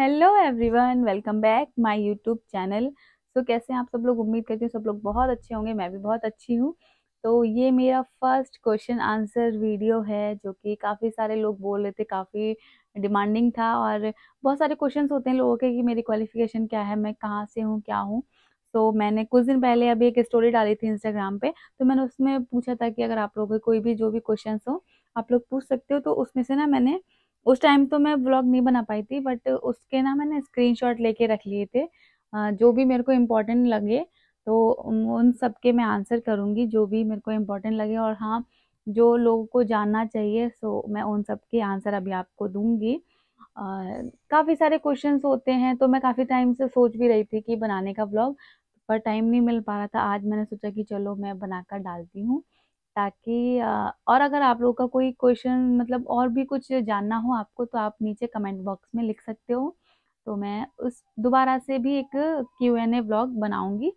Hello everyone, welcome back my YouTube channel. कैसे हैं आप सब लोग? उम्मीद करती हूँ सब लोग बहुत अच्छे होंगे। मैं भी बहुत अच्छी हूँ। तो ये मेरा फर्स्ट क्वेश्चन आंसर वीडियो है, जो कि काफ़ी सारे लोग बोल रहे थे, काफ़ी डिमांडिंग था। और बहुत सारे क्वेश्चंस होते हैं लोगों के कि मेरी क्वालिफिकेशन क्या है, मैं कहाँ से हूँ, क्या हूँ। तो मैंने कुछ दिन पहले अभी एक स्टोरी डाली थी इंस्टाग्राम पे। तो मैंने उसमें पूछा था कि अगर आप लोगों के कोई भी जो भी क्वेश्चंस हो आप लोग पूछ सकते हो। तो उसमें से ना मैंने उस टाइम तो मैं व्लॉग नहीं बना पाई थी, बट उसके ना मैंने स्क्रीनशॉट लेके रख लिए थे। जो भी मेरे को इम्पोर्टेंट लगे तो उन सब के मैं आंसर करूँगी, जो भी मेरे को इम्पोर्टेंट लगे। और हाँ, जो लोगों को जानना चाहिए सो मैं उन सब के आंसर अभी आपको दूंगी। काफ़ी सारे क्वेश्चंस होते हैं, तो मैं काफ़ी टाइम से सोच भी रही थी कि बनाने का व्लॉग, पर टाइम नहीं मिल पा रहा था। आज मैंने सोचा कि चलो मैं बनाकर डालती हूँ, ताकि और अगर आप लोगों का कोई क्वेश्चन मतलब और भी कुछ जानना हो आपको, तो आप नीचे कमेंट बॉक्स में लिख सकते हो। तो मैं उस दोबारा से भी एक Q&A व्लॉग बनाऊंगी।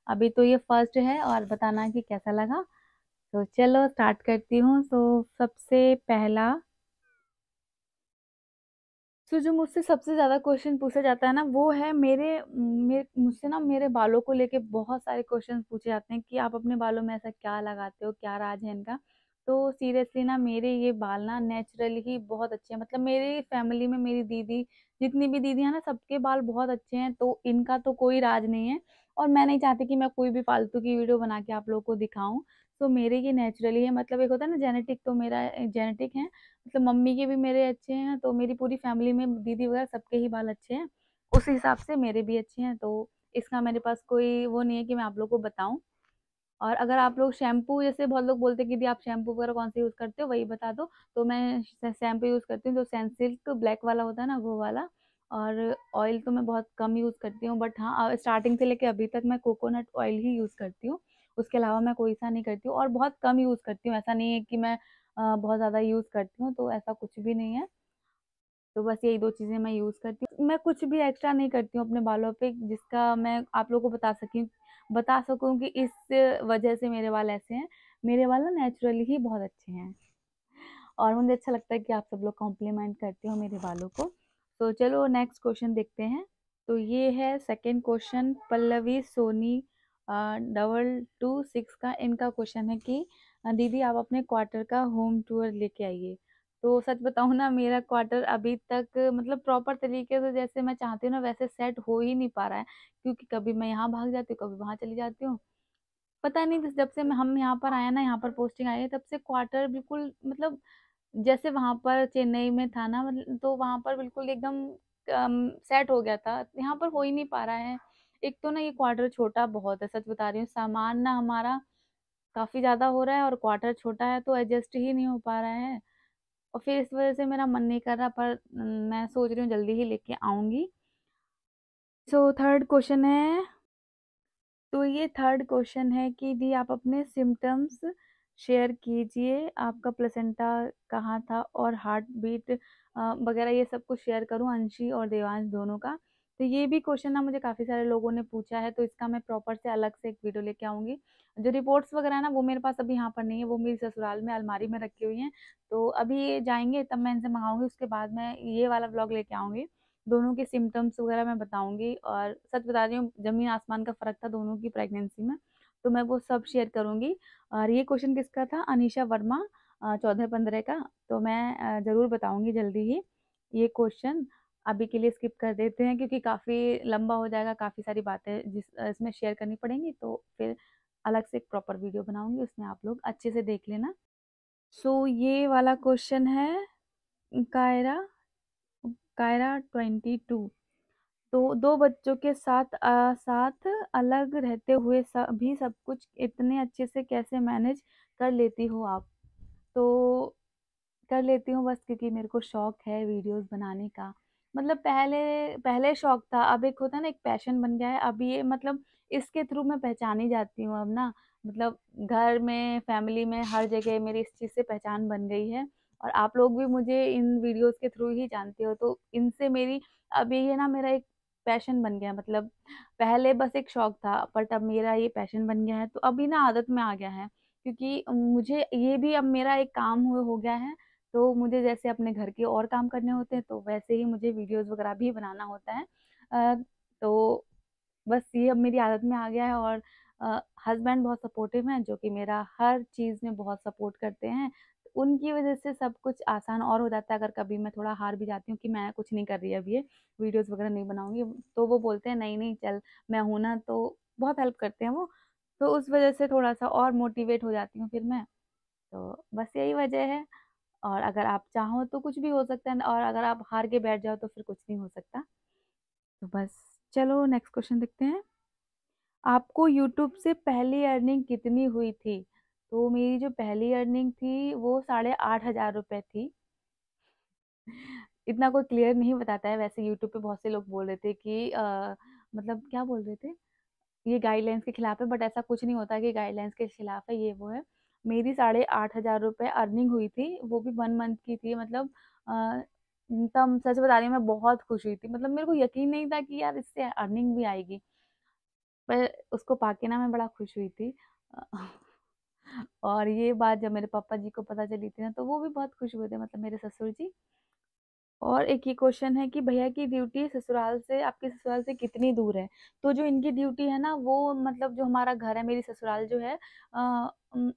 अभी तो ये फर्स्ट है, और बताना कि कैसा लगा। तो चलो स्टार्ट करती हूँ। तो सबसे पहला, तो जो मुझसे सबसे ज़्यादा क्वेश्चन पूछा जाता है ना, वो है मुझसे ना मेरे बालों को लेके बहुत सारे क्वेश्चन पूछे जाते हैं कि आप अपने बालों में ऐसा क्या लगाते हो, क्या राज है इनका। तो सीरियसली ना, मेरे ये बाल ना नेचुरली ही बहुत अच्छे हैं। मतलब मेरी फैमिली में मेरी दीदी, जितनी भी दीदी है ना, सबके बाल बहुत अच्छे हैं। तो इनका तो कोई राज नहीं है। और मैं नहीं चाहती कि मैं कोई भी फालतू की वीडियो बना के आप लोगों को दिखाऊं। तो मेरे ये नेचुरली है। मतलब एक होता है ना जेनेटिक, तो मेरा जेनेटिक है। मतलब मम्मी के भी मेरे अच्छे हैं, तो मेरी पूरी फैमिली में दीदी वगैरह सबके ही बाल अच्छे हैं। उस हिसाब से मेरे भी अच्छे हैं। तो इसका मेरे पास कोई वो नहीं है कि मैं आप लोगों को बताऊं। और अगर आप लोग शैम्पू, जैसे बहुत लोग बोलते हैं कि दी आप शैम्पू वगैरह कौन सा यूज़ करते हो, वही बता दो। तो मैं शैम्पू यूज़ करती हूँ जो सनसिल्क ब्लैक वाला होता है ना, वो वाला। और ऑयल तो मैं बहुत कम यूज़ करती हूँ, बट हाँ, स्टार्टिंग से लेके अभी तक मैं कोकोनट ऑयल ही यूज़ करती हूँ। उसके अलावा मैं कोई सा नहीं करती हूँ, और बहुत कम यूज़ करती हूँ। ऐसा नहीं है कि मैं बहुत ज़्यादा यूज़ करती हूँ, तो ऐसा कुछ भी नहीं है। तो बस यही दो चीज़ें मैं यूज़ करती हूँ। मैं कुछ भी एक्स्ट्रा नहीं करती हूँ अपने बालों पे, जिसका मैं आप लोगों को बता सकूँ कि इस वजह से मेरे बाल ऐसे हैं। मेरे बाल ना नेचुरली ही बहुत अच्छे हैं, और मुझे अच्छा लगता है कि आप सब लोग कॉम्प्लीमेंट करते हो मेरे बालों को। तो चलो नेक्स्ट क्वेश्चन देखते हैं। तो ये है सेकंड क्वेश्चन, पल्लवी सोनी 226 का। इनका क्वेश्चन है कि दीदी आप अपने क्वार्टर का होम टूर लेके आइए। तो सच बताऊं ना, मेरा क्वार्टर अभी तक मतलब प्रॉपर तरीके से जैसे मैं चाहती हूँ ना, वैसे सेट हो ही नहीं पा रहा है। क्योंकि कभी मैं यहाँ भाग जाती हूँ, कभी वहां चली जाती हूँ। पता नहीं, जब से हम यहाँ पर आए ना, यहाँ पर पोस्टिंग आई है, तब से क्वार्टर बिल्कुल मतलब जैसे वहां पर चेन्नई में था ना, मतलब तो वहां पर बिल्कुल एकदम सेट हो गया था। यहाँ पर हो ही नहीं पा रहा है। एक तो ना ये क्वार्टर छोटा बहुत है, सच बता रही हूँ। सामान ना हमारा काफी ज्यादा हो रहा है, और क्वार्टर छोटा है, तो एडजस्ट ही नहीं हो पा रहा है। और फिर इस वजह से मेरा मन नहीं कर रहा, पर मैं सोच रही हूँ जल्दी ही लेके आऊंगी। सो थर्ड क्वेश्चन है। तो ये थर्ड क्वेश्चन है कि दी आप अपने सिम्टम्स शेयर कीजिए। आपका प्लेसेंटा कहाँ था, और हार्ट बीट वगैरह ये सब कुछ शेयर करूँ, अंशी और देवांश दोनों का। तो ये भी क्वेश्चन ना मुझे काफ़ी सारे लोगों ने पूछा है, तो इसका मैं प्रॉपर से अलग से एक वीडियो लेके आऊँगी। जो रिपोर्ट्स वगैरह है ना, वो मेरे पास अभी यहाँ पर नहीं है, वो मेरी ससुराल में अलमारी में रखी हुई हैं। तो अभी ये जाएंगे तब मैं इनसे मंगाऊंगी, उसके बाद मैं ये वाला ब्लॉग लेके आऊँगी। दोनों के सिम्टम्स वगैरह मैं बताऊंगी। और सच बता रही हूँ, जमीन आसमान का फर्क था दोनों की प्रेगनेंसी में। तो मैं वो सब शेयर करूंगी। और ये क्वेश्चन किसका था? अनीशा वर्मा 14-15 का। तो मैं जरूर बताऊंगी जल्दी ही ये क्वेश्चन। अभी के लिए स्किप कर देते हैं, क्योंकि काफ़ी लंबा हो जाएगा, काफ़ी सारी बातें इसमें शेयर करनी पड़ेंगी। तो फिर अलग से एक प्रॉपर वीडियो बनाऊंगी, उसमें आप लोग अच्छे से देख लेना। सो ये वाला क्वेश्चन है कायरा कायरा 22। तो दो बच्चों के साथ अलग रहते हुए भी सब कुछ इतने अच्छे से कैसे मैनेज कर लेती हो आप? तो कर लेती हूँ बस, क्योंकि मेरे को शौक है वीडियोस बनाने का। मतलब पहले पहले शौक था, अब एक होता है ना, एक पैशन बन गया है। अब ये मतलब इसके थ्रू मैं पहचानी जाती हूँ अब ना। मतलब घर में, फैमिली में, हर जगह मेरी इस चीज़ से पहचान बन गई है। और आप लोग भी मुझे इन वीडियोस के थ्रू ही जानते हो, तो इनसे मेरी अब ये ना मेरा एक पैशन बन गया। मतलब पहले बस एक शौक था, बट अब मेरा ये पैशन बन गया है। तो अभी ना आदत में आ गया है, क्योंकि मुझे ये भी अब मेरा एक काम हो गया है। तो मुझे जैसे अपने घर के और काम करने होते हैं, तो वैसे ही मुझे वीडियोज़ वगैरह भी बनाना होता है। तो बस ये अब मेरी आदत में आ गया है। और हस्बैंड बहुत सपोर्टिव हैं, जो कि मेरा हर चीज़ में बहुत सपोर्ट करते हैं। उनकी वज़ह से सब कुछ आसान और हो जाता है। अगर कभी मैं थोड़ा हार भी जाती हूँ कि मैं कुछ नहीं कर रही अब ये, वीडियोज़ वगैरह नहीं बनाऊँगी, तो वो बोलते हैं नहीं, नहीं चल, मैं हूँ ना, तो बहुत हेल्प करते हैं वो। तो उस वज़ह से थोड़ा-सा और मोटिवेट हो जाती हूँ फिर मैं। तो बस यही वजह है। और अगर आप चाहो तो कुछ भी हो सकता है, और अगर आप हार के बैठ जाओ तो फिर कुछ नहीं हो सकता। तो बस चलो नेक्स्ट क्वेश्चन देखते हैं। आपको यूट्यूब से पहली अर्निंग कितनी हुई थी? तो मेरी जो पहली अर्निंग थी वो 8,500 रुपए थी। इतना कोई क्लियर नहीं बताता है, वैसे यूट्यूब पे बहुत से लोग बोल रहे थे कि मतलब क्या बोल रहे थे, ये गाइडलाइंस के खिलाफ है, बट ऐसा कुछ नहीं होता कि गाइडलाइंस के खिलाफ है, ये वो है। मेरी 8,500 रुपए अर्निंग हुई थी, वो भी 1 मंथ की थी। मतलब तब सच बता रही हूँ, मैं बहुत खुश हुई थी। मतलब मेरे को यकीन नहीं था कि यार इससे अर्निंग भी आएगी। पर उसको पाके ना मैं बड़ा खुश हुई थी। अ, और ये बात जब मेरे पापा जी को पता चली थी ना, तो वो भी बहुत खुश हुए थे, मतलब मेरे ससुर जी। और एक ये क्वेश्चन है कि भैया की ड्यूटी ससुराल से, आपके ससुराल से कितनी दूर है? तो जो इनकी ड्यूटी है ना, वो मतलब जो हमारा घर है, मेरी ससुराल जो है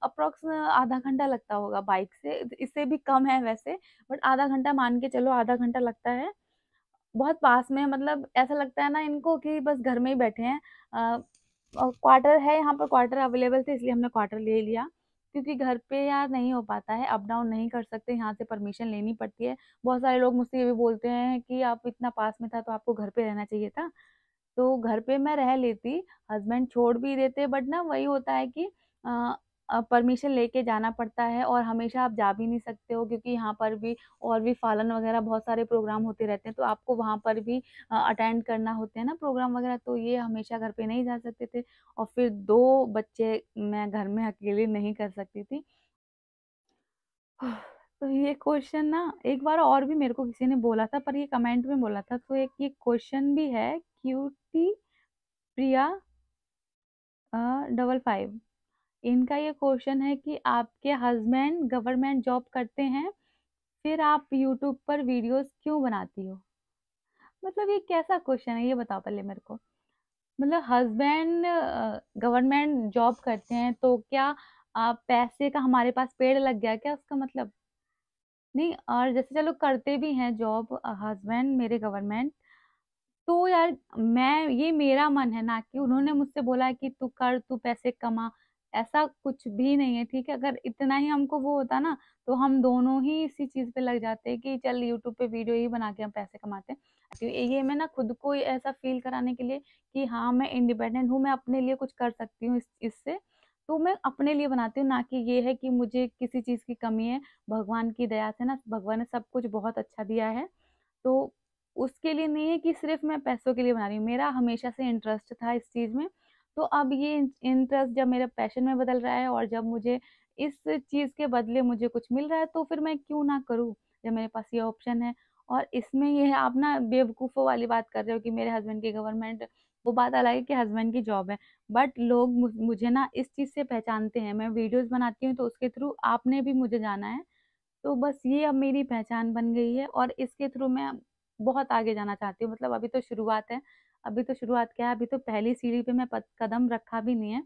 अप्रॉक्स आधा घंटा लगता होगा बाइक से, इससे भी कम है वैसे, बट आधा घंटा मान के चलो, आधा घंटा लगता है। बहुत पास में है, मतलब ऐसा लगता है ना इनको कि बस घर में ही बैठे हैं। क्वार्टर है यहाँ पर, क्वार्टर अवेलेबल थे इसलिए हमने क्वार्टर ले लिया, क्योंकि घर पे यार नहीं हो पाता है, अप डाउन नहीं कर सकते, यहाँ से परमिशन लेनी पड़ती है। बहुत सारे लोग मुझसे ये भी बोलते हैं कि आप इतना पास में था तो आपको घर पे रहना चाहिए था। तो घर पे मैं रह लेती, हस्बैंड छोड़ भी देते, बट ना वही होता है कि अ परमिशन लेके जाना पड़ता है, और हमेशा आप जा भी नहीं सकते हो, क्योंकि यहाँ पर भी और भी फ़ालन वगैरह बहुत सारे प्रोग्राम होते रहते हैं, तो आपको वहाँ पर भी अटेंड करना होते हैं ना प्रोग्राम वगैरह, तो ये हमेशा घर पे नहीं जा सकते थे। और फिर 2 बच्चे मैं घर में अकेले नहीं कर सकती थी। तो ये क्वेश्चन ना एक बार और भी मेरे को किसी ने बोला था, पर ये कमेंट में बोला था, तो एक ये क्वेश्चन भी है, क्यूटी प्रिया 55, इनका ये क्वेश्चन है कि आपके हस्बैंड गवर्नमेंट जॉब करते हैं, फिर आप यूट्यूब पर वीडियोस क्यों बनाती हो? मतलब ये कैसा क्वेश्चन है, ये बताओ पहले मेरे को। मतलब हस्बैंड गवर्नमेंट जॉब करते हैं, तो क्या पैसे का हमारे पास पेड़ लग गया क्या, उसका मतलब? नहीं, और जैसे चलो करते भी हैं जॉब हस्बैंड मेरे गवर्नमेंट, तो यार मैं, ये मेरा मन है ना, कि उन्होंने मुझसे बोला है कि तू कर, तू पैसे कमा, ऐसा कुछ भी नहीं है, ठीक है? अगर इतना ही हमको वो होता ना, तो हम दोनों ही इसी चीज़ पे लग जाते कि चल यूट्यूब पे वीडियो ही बना के हम पैसे कमाते हैं। ये मैं ना खुद को ऐसा फ़ील कराने के लिए कि हाँ, मैं इंडिपेंडेंट हूँ, मैं अपने लिए कुछ कर सकती हूँ इससे, तो मैं अपने लिए बनाती हूँ, ना कि ये है कि मुझे किसी चीज़ की कमी है। भगवान की दया से ना, भगवान ने सब कुछ बहुत अच्छा दिया है। तो उसके लिए नहीं है कि सिर्फ़ मैं पैसों के लिए बना रही हूँ, मेरा हमेशा से इंटरेस्ट था इस चीज़ में। तो अब ये इंटरेस्ट जब मेरा पैशन में बदल रहा है, और जब मुझे इस चीज़ के बदले मुझे कुछ मिल रहा है, तो फिर मैं क्यों ना करूँ, जब मेरे पास ये ऑप्शन है। और इसमें ये है, आप ना बेवकूफ़ों वाली बात कर रहे हो कि मेरे हस्बैंड की गवर्नमेंट, वो बात अलग है कि हस्बैंड की जॉब है। बट लोग मुझे ना इस चीज़ से पहचानते हैं, मैं वीडियोज़ बनाती हूँ, तो उसके थ्रू आपने भी मुझे जाना है। तो बस ये अब मेरी पहचान बन गई है, और इसके थ्रू मैं बहुत आगे जाना चाहती हूँ। मतलब अभी तो शुरुआत है, अभी तो शुरुआत क्या है, अभी तो पहली सीढ़ी पे मैं कदम रखा भी नहीं है।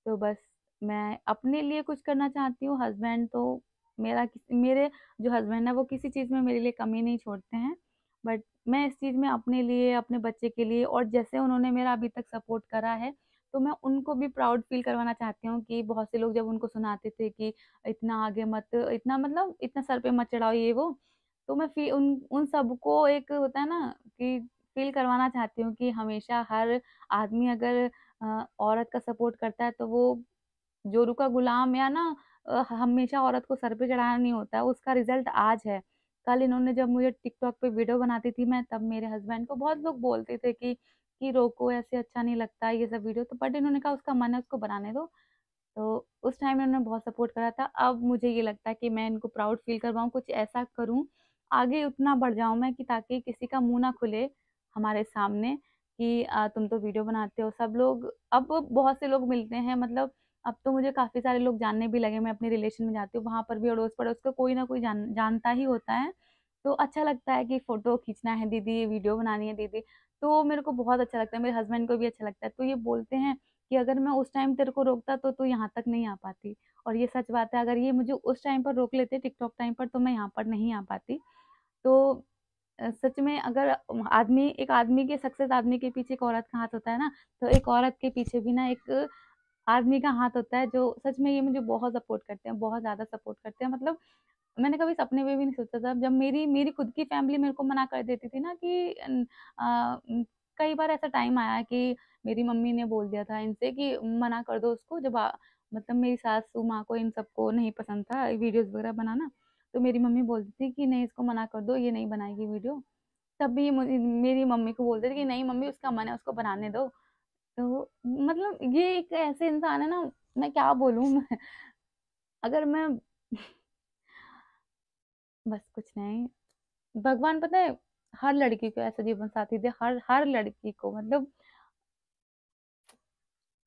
तो बस मैं अपने लिए कुछ करना चाहती हूँ। हस्बैंड तो मेरे जो हस्बैंड है वो किसी चीज़ में मेरे लिए कमी नहीं छोड़ते हैं। बट मैं इस चीज़ में अपने लिए, अपने बच्चे के लिए, और जैसे उन्होंने मेरा अभी तक सपोर्ट करा है, तो मैं उनको भी प्राउड फ़ील करवाना चाहती हूँ कि बहुत से लोग जब उनको सुनाते थे कि इतना आगे मत, इतना मतलब इतना सर पे मत चढ़ाओ ये वो, तो मैं उन उन सबको एक होता है ना कि फ़ील करवाना चाहती हूँ कि हमेशा हर आदमी अगर औरत का सपोर्ट करता है, तो वो जोरू का गुलाम, या ना हमेशा औरत को सर पे चढ़ाना नहीं होता है, उसका रिज़ल्ट आज है। कल इन्होंने जब मुझे टिकटॉक पे वीडियो बनाती थी मैं, तब मेरे हस्बैंड को बहुत लोग बोलते थे कि रोको, ऐसे अच्छा नहीं लगता है ये सब वीडियो, तो बट इन्होंने कहा उसका मन है, उसको बनाने दो। तो उस टाइम इन्होंने बहुत सपोर्ट करा था। अब मुझे ये लगता है कि मैं इनको प्राउड फ़ील करवाऊँ, कुछ ऐसा करूँ, आगे उतना बढ़ जाऊँ मैं कि ताकि किसी का मुँह ना खुले हमारे सामने कि तुम तो वीडियो बनाते हो। सब लोग, अब बहुत से लोग मिलते हैं, मतलब अब तो मुझे काफ़ी सारे लोग जानने भी लगे, मैं अपने रिलेशन में जाती हूँ, वहाँ पर भी अड़ोस-पड़ोस का कोई ना कोई जानता ही होता है। तो अच्छा लगता है कि फ़ोटो खींचना है दीदी, वीडियो बनानी है दीदी, तो मेरे को बहुत अच्छा लगता है, मेरे हस्बैंड को भी अच्छा लगता है। तो ये बोलते हैं कि अगर मैं उस टाइम तेरे को रोकता तो तू यहाँ तक नहीं आ पाती, और ये सच बात है, अगर ये मुझे उस टाइम पर रोक लेते टिकटॉक टाइम पर, तो मैं यहाँ पर नहीं आ पाती। तो सच में अगर एक आदमी के सक्सेस आदमी के पीछे एक औरत का हाथ होता है ना, तो एक औरत के पीछे भी ना एक आदमी का हाथ होता है, जो सच में ये मुझे बहुत सपोर्ट करते हैं, बहुत ज़्यादा सपोर्ट करते हैं। मतलब मैंने कभी सपने में भी नहीं सोचा था, जब मेरी मेरी खुद की फैमिली मेरे को मना कर देती थी ना कि कई बार ऐसा टाइम आया कि मेरी मम्मी ने बोल दिया था इनसे कि मना कर दो उसको, जब मतलब मेरी सासू माँ को इन सबको नहीं पसंद था वीडियोज़ वगैरह बनाना, तो मेरी मम्मी बोलती थी कि नहीं इसको मना कर दो, ये नहीं बनाएगी वीडियो। तब भी मेरी मम्मी को बोलते थे कि नहीं मम्मी उसका मन है, उसको बनाने दो। तो मतलब ये एक ऐसे इंसान है ना, मैं क्या बोलूँ मैं अगर मैं बस कुछ नहीं, भगवान पता है हर लड़की को ऐसा जीवन साथी दे, हर हर लड़की को, मतलब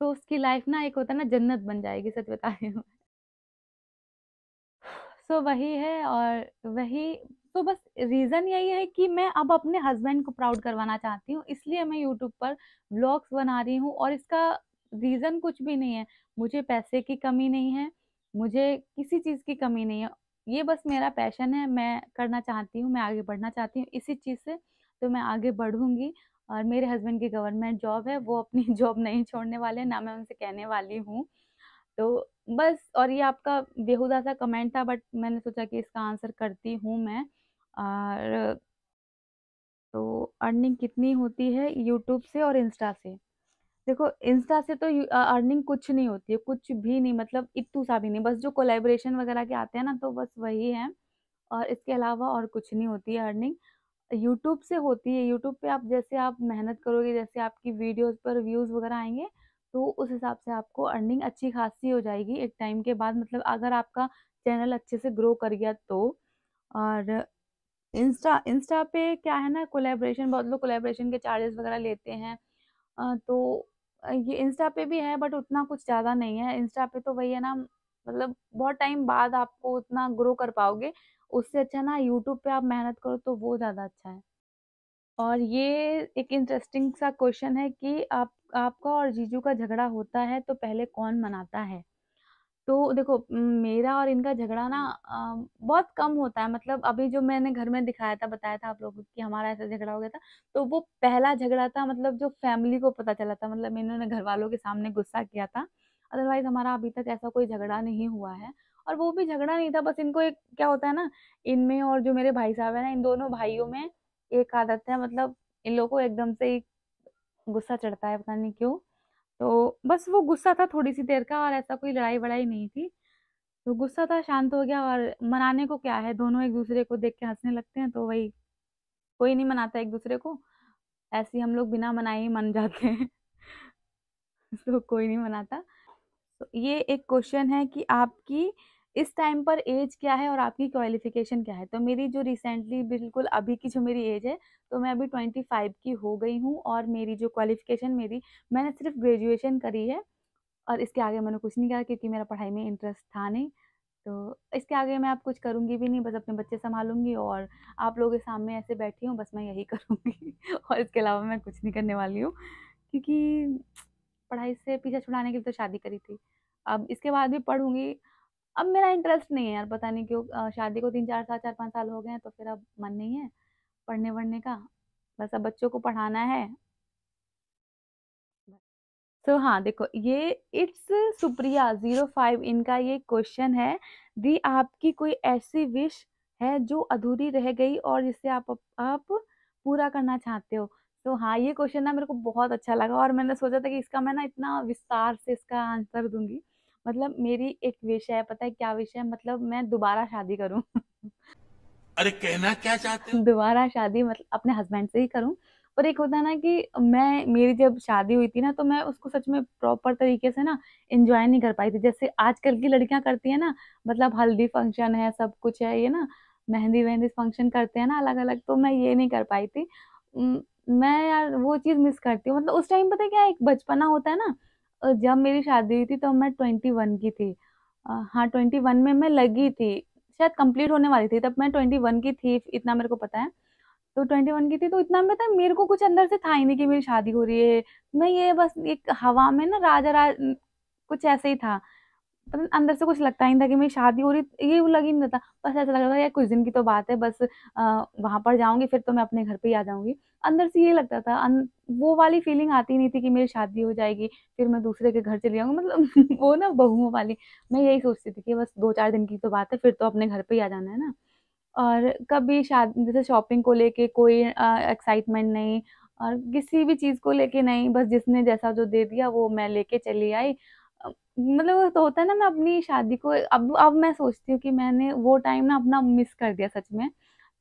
तो उसकी लाइफ ना एक होता है ना जन्नत बन जाएगी, सच बता रही हूँ। सो वही है, और वही तो बस रीज़न यही है कि मैं अब अपने हस्बैंड को प्राउड करवाना चाहती हूँ, इसलिए मैं यूट्यूब पर व्लॉग्स बना रही हूँ, और इसका रीज़न कुछ भी नहीं है। मुझे पैसे की कमी नहीं है, मुझे किसी चीज़ की कमी नहीं है। ये बस मेरा पैशन है, मैं करना चाहती हूँ, मैं आगे बढ़ना चाहती हूँ इसी चीज़ से, तो मैं आगे बढ़ूँगी। और मेरे हस्बैंड की गवर्नमेंट जॉब है, वो अपनी जॉब नहीं छोड़ने वाले हैं, ना मैं उनसे कहने वाली हूँ। तो बस, और ये आपका बेहुदा सा कमेंट था, बट मैंने सोचा कि इसका आंसर करती हूँ मैं। और तो अर्निंग कितनी होती है यूट्यूब से और इंस्टा से? देखो इंस्टा से तो अर्निंग कुछ नहीं होती है, कुछ भी नहीं, मतलब इत्तू सा भी नहीं, बस जो कोलैबोरेशन वगैरह के आते हैं ना, तो बस वही है, और इसके अलावा और कुछ नहीं होती है अर्निंग। यूट्यूब से होती है, यूट्यूब पे आप जैसे आप मेहनत करोगे, जैसे आपकी वीडियोज़ पर व्यूज़ वगैरह आएँगे, तो उस हिसाब से आपको अर्निंग अच्छी खासी हो जाएगी एक टाइम के बाद, मतलब अगर आपका चैनल अच्छे से ग्रो कर गया तो। और इंस्टा इंस्टा पे क्या है ना, कोलैबोरेशन, बहुत लोग कोलैबोरेशन के चार्जेस वगैरह लेते हैं। तो ये इंस्टा पे भी है, बट उतना कुछ ज़्यादा नहीं है। इंस्टा पे तो वही है ना, मतलब बहुत टाइम बाद आपको उतना ग्रो कर पाओगे। उससे अच्छा ना यूट्यूब पे आप मेहनत करो, तो वो ज़्यादा अच्छा है। और ये एक इंटरेस्टिंग सा क्वेश्चन है कि आपका और जीजू का झगड़ा होता है तो पहले कौन मनाता है? तो देखो मेरा और इनका झगड़ा ना बहुत कम होता है, मतलब अभी जो मैंने घर में दिखाया था, बताया था आप लोगों को कि हमारा ऐसा झगड़ा हो गया था, तो वो पहला झगड़ा था, मतलब जो फैमिली को पता चला था, मतलब इन्होंने घरवालों के सामने गुस्सा किया था। अदरवाइज़ हमारा अभी तक ऐसा कोई झगड़ा नहीं हुआ है, और वो भी झगड़ा नहीं था, बस इनको एक क्या होता है ना, इनमें और जो मेरे भाई साहब हैं ना, इन दोनों भाइयों में एक आदत है, मतलब इन लोगों को एकदम से ही गुस्सा चढ़ता है, पता नहीं क्यों? तो बस वो गुस्सा था थोड़ी-सी देर का, और ऐसा कोई लड़ाई-वड़ाई नहीं थी। तो गुस्सा था, शांत हो गया, और मनाने को क्या है, दोनों एक-दूसरे को देख के हँसने लगते हैं, तो वही, कोई नहीं मनाता एक-दूसरे को, ऐसे ही हम लोग बिना मनाए ही मन जाते हैं। तो कोई नहीं मनाता। तो ये एक क्वेश्चन है कि आपकी इस टाइम पर एज क्या है और आपकी क्वालिफ़िकेशन क्या है? तो मेरी जो रिसेंटली बिल्कुल अभी की जो मेरी एज है, तो मैं अभी 25 की हो गई हूँ, और मेरी जो क्वालिफ़िकेशन मेरी, मैंने सिर्फ़ ग्रेजुएशन करी है, और इसके आगे मैंने कुछ नहीं करा, क्योंकि मेरा पढ़ाई में इंटरेस्ट था नहीं। तो इसके आगे मैं अब कुछ करूँगी भी नहीं, बस अपने बच्चे सँभालूँगी, और आप लोगों के सामने ऐसे बैठी हूँ, बस मैं यही करूँगी और इसके अलावा मैं कुछ नहीं करने वाली हूँ। क्योंकि पढ़ाई से पीछा छुड़ाने के लिए तो शादी करी थी। अब इसके बाद भी पढ़ूँगी। अब मेरा इंटरेस्ट नहीं है यार, पता नहीं क्यों, शादी को 3-4 साल, 4-5 साल हो गए हैं, तो फिर अब मन नहीं है पढ़ने-वढ़ने का। बस अब बच्चों को पढ़ाना है। तो हाँ, देखो ये इट्स सुप्रिया 05 इनका ये क्वेश्चन है, दी आपकी कोई ऐसी विश है जो अधूरी रह गई और जिसे आप पूरा करना चाहते हो? तो हाँ, ये क्वेश्चन ना मेरे को बहुत अच्छा लगा, और मैंने सोचा था कि इसका मैं ना इतना विस्तार से इसका आंसर दूँगी। मतलब मेरी एक विश है, पता है क्या विश है? मतलब मैं दोबारा शादी करूँ। अरे कहना क्या चाहते हो? दोबारा शादी मतलब अपने हस्बैंड से ही करूँ। पर एक होता है ना कि मेरी जब शादी हुई थी ना, तो मैं उसको सच में प्रॉपर तरीके से ना एन्जॉय नहीं कर पाई थी। जैसे आजकल की लड़कियाँ करती हैं ना, मतलब हल्दी फंक्शन है, सब कुछ है, ये ना मेहंदी-वेहंदी फंक्शन करते हैं ना अलग-अलग, तो मैं ये नहीं कर पाई थी। मैं यार वो चीज़ मिस करती हूँ। मतलब उस टाइम पता है क्या है, एक बचपना होता है ना, जब मेरी शादी हुई थी तो मैं 21 की थी। हाँ 21 में मैं लगी थी, शायद कंप्लीट होने वाली थी, तब मैं 21 की थी, इतना मेरे को पता है। तो 21 की थी, तो इतना पता है मेरे को कुछ अंदर से था ही नहीं कि मेरी शादी हो रही है। मैं ये बस एक हवा में ना राजा राज कुछ ऐसे ही था, पता नहीं, अंदर से कुछ लगता ही नहीं था कि मेरी शादी हो रही, ये लग ही नहीं था। बस ऐसा लग रहा था यार कुछ दिन की तो बात है, बस वहां पर जाऊंगी फिर तो मैं अपने घर पे ही आ जाऊंगी। अंदर से ये लगता था, वो वाली फीलिंग आती नहीं थी कि मेरी शादी हो जाएगी फिर मैं दूसरे के घर चली जाऊंगी, मतलब वो ना बहुओं वाली। मैं यही सोचती थी कि बस 2-4 दिन की तो बात है, फिर तो अपने घर पे ही आ जाना है ना। और कभी शादी जैसे शॉपिंग को लेके कोई एक्साइटमेंट नहीं, और किसी भी चीज को लेके नहीं, बस जिसने जैसा जो दे दिया वो मैं लेके चली आई। मतलब वो तो होता है ना, मैं अपनी शादी को अब मैं सोचती हूँ कि मैंने वो टाइम ना अपना मिस कर दिया सच में।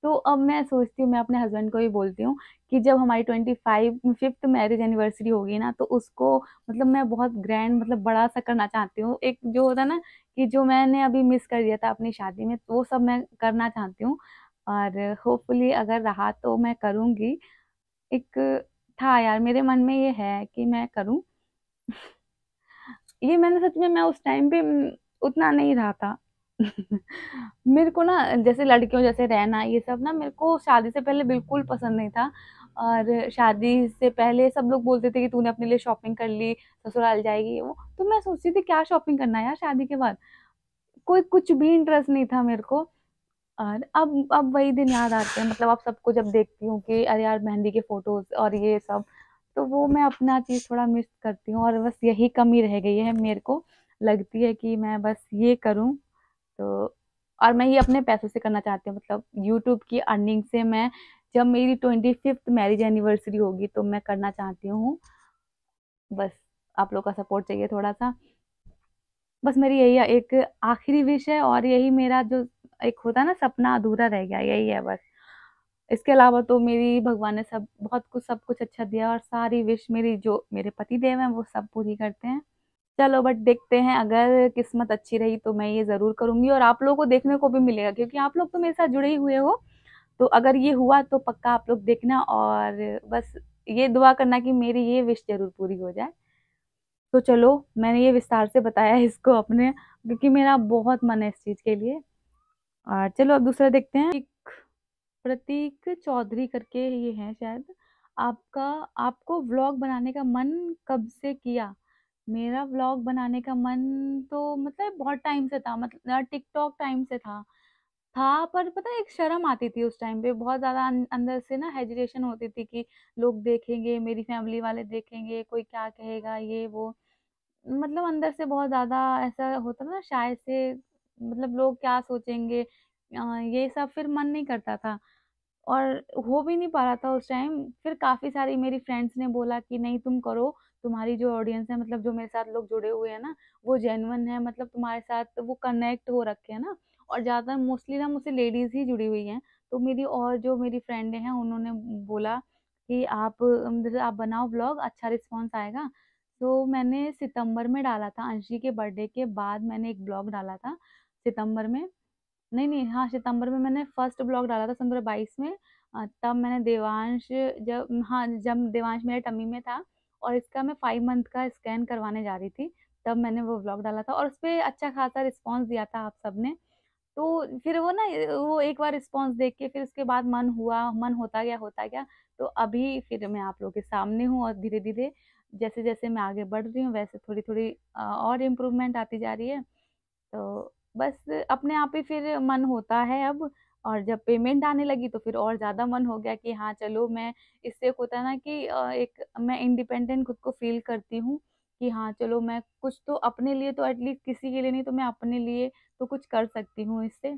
तो अब मैं सोचती हूँ, मैं अपने हस्बैंड को भी बोलती हूँ कि जब हमारी 25th मैरिज एनिवर्सरी होगी ना, तो उसको मतलब मैं बहुत ग्रैंड, मतलब बड़ा सा करना चाहती हूँ। एक जो होता है ना कि जो मैंने अभी मिस कर दिया था अपनी शादी में, तो वो सब मैं करना चाहती हूँ। और होपफुली अगर रहा तो मैं करूँगी। एक था यार मेरे मन में, ये है कि मैं करूँ। ये मैंने सच में, मैं उस टाइम पे उतना नहीं रहा था। मेरे को ना जैसे लड़कियों जैसे रहना ये सब ना, मेरे को शादी से पहले बिल्कुल पसंद नहीं था। और शादी से पहले सब लोग बोलते थे कि तूने अपने लिए शॉपिंग कर ली, ससुराल जाएगी वो, तो मैं सोचती थी क्या शॉपिंग करना है यार शादी के बाद, कोई कुछ भी इंटरेस्ट नहीं था मेरे को। और अब वही दिन याद आते हैं, मतलब अब सबको जब देखती हूँ कि अरे यार मेहंदी के फोटोज और ये सब, तो वो मैं अपना चीज थोड़ा मिस करती हूँ, और बस यही कमी रह गई है मेरे को, लगती है कि मैं बस ये करूँ। तो और मैं ये अपने पैसों से करना चाहती हूँ, मतलब यूट्यूब की अर्निंग से मैं, जब मेरी 25th मैरिज एनिवर्सरी होगी तो मैं करना चाहती हूँ। बस आप लोग का सपोर्ट चाहिए थोड़ा सा। बस मेरी यही एक आखिरी विश है, और यही मेरा जो एक होता है ना सपना अधूरा रह गया, यही है बस। इसके अलावा तो मेरी भगवान ने सब कुछ अच्छा दिया, और सारी विश मेरी जो मेरे पति देव हैं वो सब पूरी करते हैं। चलो बट देखते हैं, अगर किस्मत अच्छी रही तो मैं ये जरूर करूंगी, और आप लोगों को देखने को भी मिलेगा, क्योंकि आप लोग तो मेरे साथ जुड़े ही हुए हो। तो अगर ये हुआ तो पक्का आप लोग देखना, और बस ये दुआ करना कि मेरी ये विश जरूर पूरी हो जाए। तो चलो, मैंने ये विस्तार से बताया है इसको अपने, क्योंकि मेरा बहुत मन है इस चीज के लिए। और चलो अब दूसरा देखते हैं। एक प्रतीक चौधरी करके ये है शायद। आपका आपको व्लॉग बनाने का मन कब से किया? मेरा व्लॉग बनाने का मन तो मतलब बहुत टाइम से था, मतलब टिकटॉक टाइम से था। पर पता है एक शर्म आती थी उस टाइम पे, बहुत ज्यादा अंदर से ना हेजिटेशन होती थी कि लोग देखेंगे, मेरी फैमिली वाले देखेंगे, कोई क्या कहेगा ये वो, मतलब अंदर से बहुत ज्यादा ऐसा होता था ना शायद से, मतलब लोग क्या सोचेंगे, ये सब फिर मन नहीं करता था, और हो भी नहीं पा रहा था उस टाइम। फिर काफी सारी मेरी फ्रेंड्स ने बोला कि नहीं तुम करो, तुम्हारी जो ऑडियंस है, मतलब जो मेरे साथ लोग जुड़े हुए हैं ना, वो जेन्युइन है, मतलब तुम्हारे साथ वो कनेक्ट हो रखे हैं ना, और ज्यादा मोस्टली ना मुझसे लेडीज ही जुड़ी हुई हैं। तो मेरी और जो मेरी फ्रेंड हैं उन्होंने बोला कि आप जैसे आप बनाओ ब्लॉग, अच्छा रिस्पॉन्स आएगा। तो मैंने सितंबर में डाला था, अंशी के बर्थडे के बाद मैंने एक ब्लॉग डाला था सितंबर में। नहीं नहीं, हाँ सितंबर में मैंने फर्स्ट ब्लॉग डाला था, 2022 में। तब मैंने देवांश, जब देवांश मेरे टम्मी में था, और इसका मैं 5 मंथ का स्कैन करवाने जा रही थी, तब मैंने वो ब्लॉग डाला था, और उस पर अच्छा खासा रिस्पॉन्स दिया था आप सबने। तो फिर वो ना, वो एक बार रिस्पॉन्स देख के फिर उसके बाद मन होता गया। तो अभी फिर मैं आप लोगों के सामने हूँ, और धीरे धीरे जैसे जैसे मैं आगे बढ़ रही हूँ वैसे थोड़ी थोड़ी और इम्प्रूवमेंट आती जा रही है। तो बस अपने आप ही फिर मन होता है अब। और जब पेमेंट आने लगी तो फिर और ज्यादा मन हो गया कि हाँ चलो, मैं इससे एक होता है ना कि एक मैं इंडिपेंडेंट खुद को फील करती हूँ कि हाँ चलो, मैं कुछ तो अपने लिए, तो एटलीस्ट किसी के लिए नहीं तो मैं अपने लिए तो कुछ कर सकती हूँ इससे।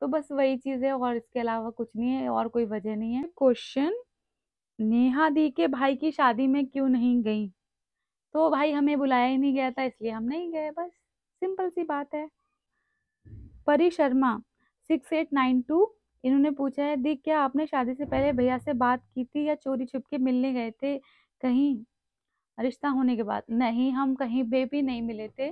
तो बस वही चीज है, और इसके अलावा कुछ नहीं है, और कोई वजह नहीं है। क्वेश्चन, नेहा दी के भाई की शादी में क्यों नहीं गई? तो भाई हमें बुलाया ही नहीं गया था, इसलिए हम नहीं गए, बस सिंपल सी बात है। परी शर्मा 6892, इन्होंने पूछा है दी क्या आपने शादी से पहले भैया से बात की थी, या चोरी छुप के मिलने गए थे कहीं? रिश्ता होने के बाद नहीं, हम कहीं पे भी नहीं मिले थे।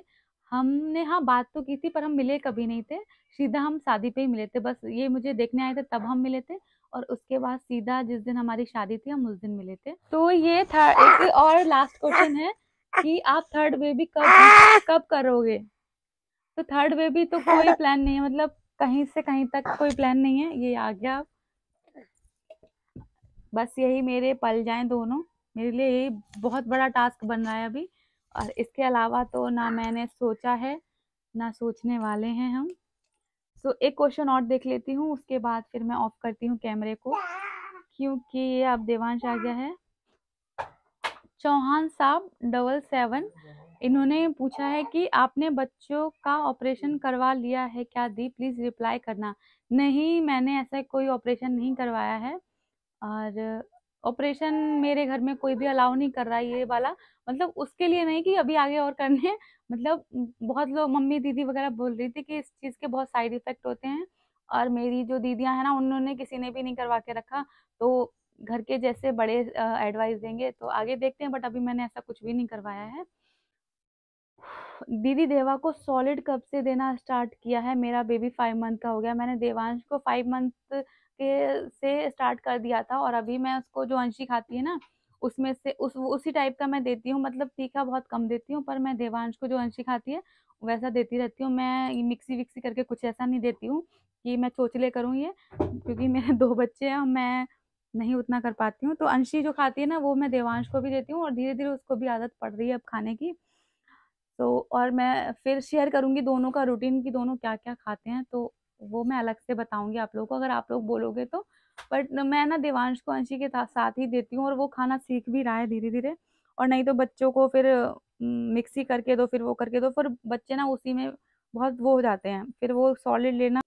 हमने हाँ बात तो की थी, पर हम मिले कभी नहीं थे। सीधा हम शादी पे ही मिले थे, बस ये मुझे देखने आए थे तब हम मिले थे, और उसके बाद सीधा जिस दिन हमारी शादी थी हम उस दिन मिले थे। तो ये था एक और लास्ट क्वेश्चन है कि आप थर्ड बेबी कब कब करोगे। तो थर्ड बेबी तो कोई प्लान नहीं है, मतलब कहीं से कहीं तक कोई प्लान नहीं है। ये आ गया, बस यही मेरे पल जाएं दोनों, मेरे लिए यही बहुत बड़ा टास्क बन रहा है अभी। और इसके अलावा तो ना मैंने सोचा है, ना सोचने वाले हैं हम। तो एक क्वेश्चन और देख लेती हूँ, उसके बाद फिर मैं ऑफ करती हूँ कैमरे को, क्योंकि ये अब देवांश आ गया है। चौहान साहब 77, इन्होंने पूछा है कि आपने बच्चों का ऑपरेशन करवा लिया है क्या दी, प्लीज रिप्लाई करना। नहीं, मैंने ऐसा कोई ऑपरेशन नहीं करवाया है, और ऑपरेशन मेरे घर में कोई भी अलाउ नहीं कर रहा है ये वाला। मतलब उसके लिए नहीं कि अभी आगे और करने हैं, मतलब बहुत लोग मम्मी दीदी वगैरह बोल रही थी कि इस चीज़ के बहुत साइड इफेक्ट होते हैं, और मेरी जो दीदियां हैं ना, उन्होंने किसी ने भी नहीं करवा के रखा। तो घर के जैसे बड़े एडवाइस देंगे तो आगे देखते हैं, बट अभी मैंने ऐसा कुछ भी नहीं करवाया है। दीदी देवा को सॉलिड कब से देना स्टार्ट किया है, मेरा बेबी 5 मंथ का हो गया। मैंने देवांश को 5 मंथ के से स्टार्ट कर दिया था, और अभी मैं उसको जो अंशी खाती है ना, उसमें से उसी टाइप का मैं देती हूँ। मतलब तीखा बहुत कम देती हूँ, पर मैं देवांश को जो अंशी खाती है वैसा देती रहती हूँ। मैं मिक्सी विक्सी करके कुछ ऐसा नहीं देती हूँ कि मैं चोचले करूँ ये, क्योंकि मेरे 2 बच्चे हैं और मैं नहीं उतना कर पाती हूँ। तो अंशी जो खाती है ना, वो मैं देवांश को भी देती हूँ, और धीरे धीरे उसको भी आदत पड़ रही है अब खाने की। तो और मैं फिर शेयर करूँगी दोनों का रूटीन कि दोनों क्या-क्या खाते हैं, तो वो मैं अलग से बताऊँगी आप लोगों को, अगर आप लोग बोलोगे तो। बट मैं ना देवांश को अंशी के साथ ही देती हूँ, और वो खाना सीख भी रहा है धीरे-धीरे। और नहीं तो बच्चों को फिर मिक्सी करके दो, फिर वो करके दो, फिर बच्चे ना उसी में बहुत वो हो जाते हैं, फिर वो सॉलिड लेना।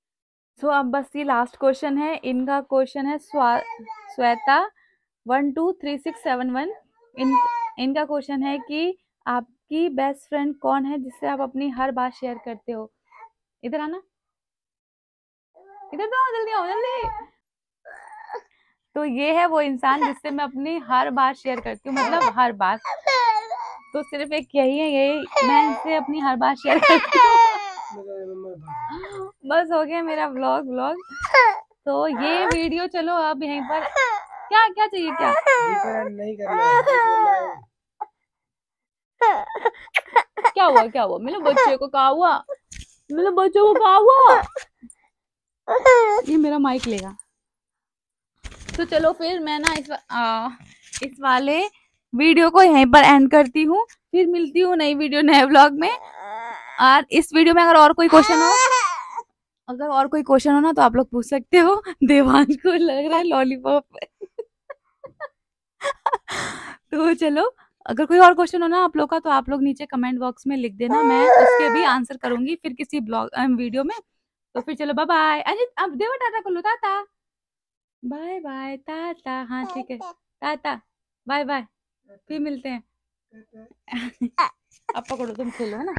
सो अब बस ये लास्ट क्वेश्चन है, इनका क्वेश्चन है श्वेता 123671। इनका क्वेश्चन है कि आपकी बेस्ट फ्रेंड कौन है जिससे आप अपनी हर बात शेयर करते हो। इधर आना, इधर तो आओ, जल्दी आओ जल्दी। तो ये है वो इंसान जिससे मैं अपनी हर बात शेयर करती हूँ, मतलब हर बात। तो सिर्फ एक यही है, यही मैं इनसे अपनी हर बात शेयर करती हूँ। बस हो गया मेरा व्लॉग। तो ये वीडियो चलो अब यहीं पर, क्या क्या चाहिए क्या नहीं करना क्या हुआ मेरे बच्चे को, कहा हुआ मेरे बच्चों को, कहा हुआ। ये मेरा माइक लेगा। तो चलो फिर मैं ना इस वाले वीडियो को यहीं पर एंड करती हूँ, फिर मिलती हूँ नई वीडियो नए व्लॉग में। और इस वीडियो में अगर और कोई क्वेश्चन हो ना, तो आप लोग पूछ सकते हो। देवांश को लग रहा है लॉलीपॉप। तो चलो, अगर कोई और क्वेश्चन हो ना आप लोग का, तो आप लोग नीचे कमेंट बॉक्स में लिख देना, मैं उसके भी आंसर करूंगी फिर किसी ब्लॉग वीडियो में। तो फिर चलो बाय बाय। अरे अब देवा टाटा कर लो, टाटा बाय बाय टाटा। हाँ ठीक है, टाटा बाय बाय, फिर मिलते हैं। अब पकड़ो, तुम खेलो है ना।